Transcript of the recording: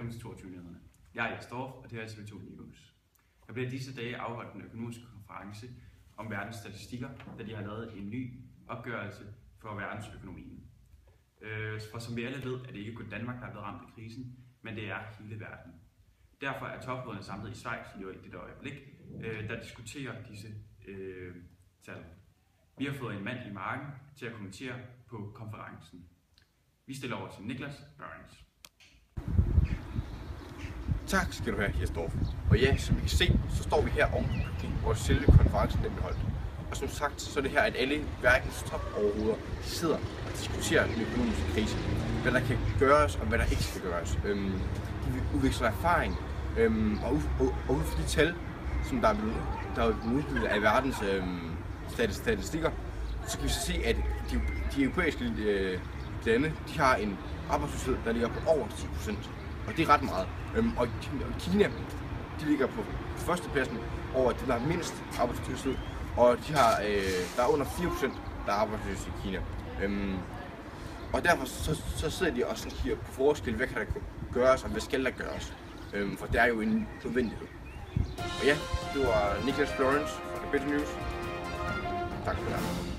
Velkommen til 22-nyhederne. Jeg er Jes Dorf, og det er TV2 News. Der bliver disse dage afholdt en økonomisk konference om verdens statistikker, da de har lavet en ny opgørelse for verdensøkonomien. For som vi alle ved, er det ikke kun Danmark, der er blevet ramt af krisen, men det er hele verden. Derfor er toplederne samlet i Schweiz i dette øjeblik, der diskuterer disse tal. Vi har fået en mand i marken til at kommentere på konferencen. Vi stiller over til Niklas Burns. Tak skal du have, Jes Dorf. Og ja, som I kan se, så står vi her oven hvor selve konferencen den blev holdt. Og som sagt, så er det her, at alle verdens topoverhoveder sidder og diskuterer den økonomiske krise. Hvad der kan gøres, og hvad der ikke skal gøres. De vil udveksle erfaring, og ud fra de tal, som der er blevet udgivet af verdens statistikker, så kan vi så se, at de europæiske lande, de har en arbejdsløshed, der ligger på over 10%. Og det er ret meget. Og Kina, de ligger på førstepladsen over det, der er mindst arbejdsløshed. Og de har, der er under 4%, der er arbejdsløse i Kina. Og derfor så sidder de også sådan her på forskel, hvad kan der gøres, og hvad skal der gøres. For det er jo en nødvendighed. Og ja, det var Niklas Florence fra The Better News. Tak for det.